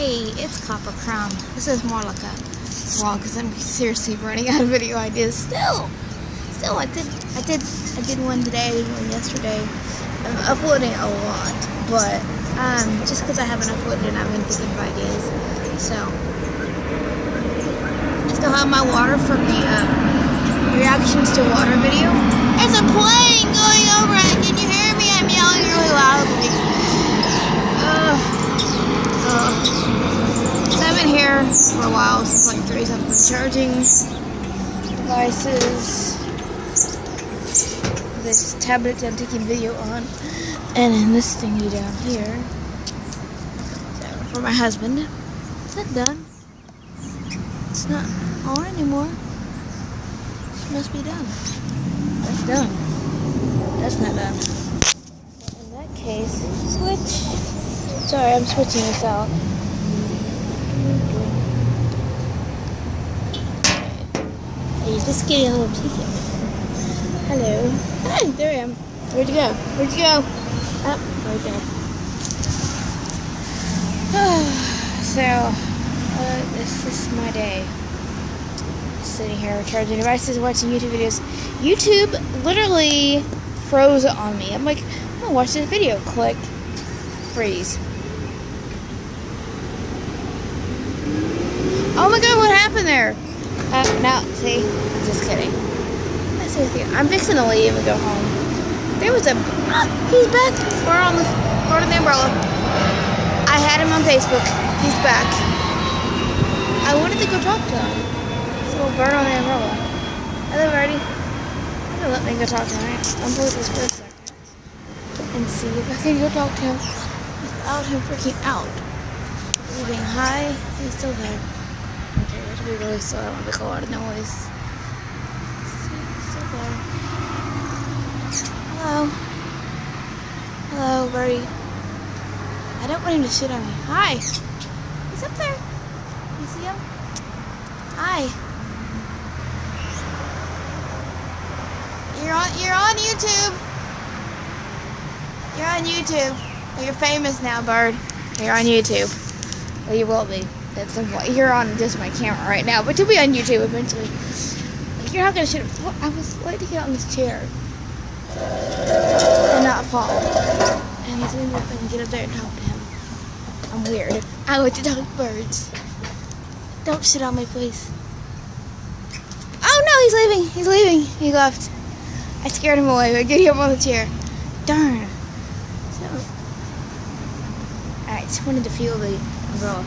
Hey, it's Copper Crown. This is more like a vlog because I'm seriously running out of video ideas. Still, I did one today, I did one yesterday. I'm uploading a lot, but just because I haven't uploaded and I've been thinking of ideas. So, I still have my water from the reactions to water video. There's a plane going over it. Can you hear me? I'm yelling really loudly. So I've been here for a while, since like 3 something, charging devices. This tablet I'm taking video on, and then this thingy down here. So for my husband. Is that done? It's not on anymore. It must be done. That's done. That's not done. In that case, switch. Sorry, I'm switching this out. He's just getting a little peeky. Hello. Hi, there I am. Where'd you go? Where'd you go? Oh, right there. So, this is my day. Sitting here charging devices, watching YouTube videos. YouTube literally froze on me. I'm like, I'm gonna watch this video. Click. Freeze. Oh my god, what happened there? No, see? Just kidding. That's with you. I'm fixing to leave and go home. There was a... he's back. We're on the part of the umbrella. I had him on Facebook. He's back. I wanted to go talk to him. This little bird on the umbrella. Hello, Birdie. Let me go talk to him. Unpause this for a second. And see if I can go talk to him without him freaking out. Moving high. He's still there. Okay, we have to be really slow. I don't want to make a lot of noise. Still there. Hello. Hello, Birdie. I don't want him to shit on me. Hi. He's up there. You see him? Hi. You're on YouTube. You're on YouTube. Well, you're famous now, bird. You're on YouTube. Well, you will be. At some point. You're on just my camera right now, but you'll be on YouTube eventually. You're not gonna shit. I was waiting to get on this chair and not fall. And he's gonna up and get up there and talk to him. I'm weird. I like to talk to birds. Don't shit on me, please. Oh no, he's leaving. He's leaving. He left. I scared him away by getting up on the chair. Darn. So, I just wanted to feel the umbrella.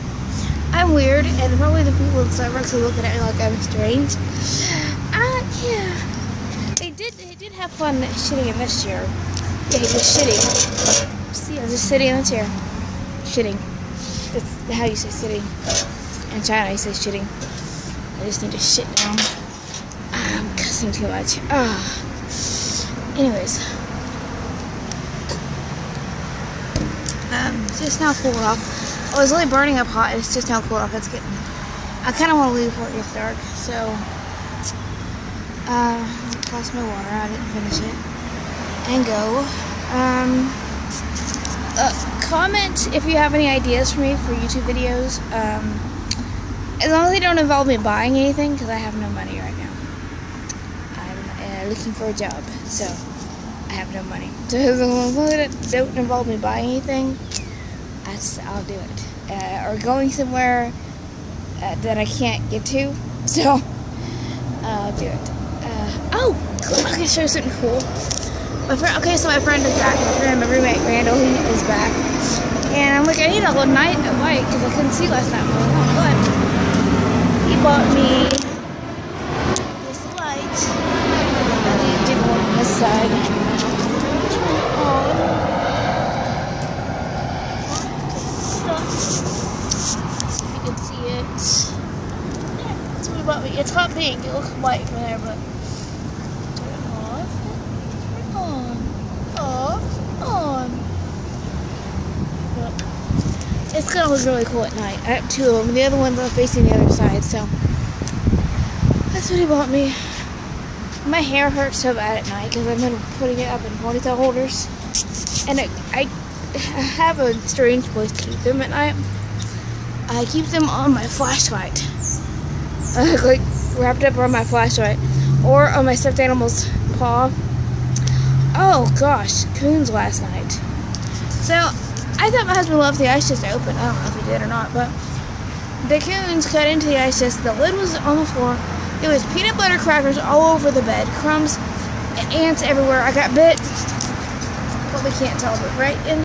I'm weird, and probably the people in Starbucks are looking at me like I'm strange. Yeah. They did have fun shitting in this chair. Yeah, he was shitting. See, I was just sitting in the chair. Shitting. That's how you say sitting. In China, you say shitting. I just need to shit now. I'm cussing too much. Anyways. It's just now cooled off. I was really burning up hot. It's just now cooled off. It's getting... I kind of want to leave before it gets dark. So... pass my water. I didn't finish it. And go. Comment if you have any ideas for me for YouTube videos. As long as they don't involve me buying anything, because I have no money right now. I'm looking for a job, so I have no money. So as long as they don't involve me buying anything, I'll do it. Or going somewhere that I can't get to, so I'll do it. Oh, cool. I can show you something cool. Okay, so my friend is back. My roommate Randall, he is back. And I'm like, I need a little light because I couldn't see last night. But he bought me this light. It didn't work on this side. See if you can see it. That's what he bought me. It's hot pink. It looks white from there, but turn it off. Turn it on. Off. On. But it's gonna look really cool at night. I have 2 of them. The other ones are facing the other side, so that's what he bought me. My hair hurts so bad at night because I've been putting it up in ponytail holders, and I have a strange place to keep them at night. I keep them on my flashlight. Like wrapped up on my flashlight. Or on my stuffed animal's paw. Oh gosh, coons last night. So, I thought my husband left the ice chest open. I don't know if he did or not, but the coons cut into the ice chest. The lid was on the floor. There was peanut butter crackers all over the bed. Crumbs and ants everywhere. I got bit. Probably can't tell, but right in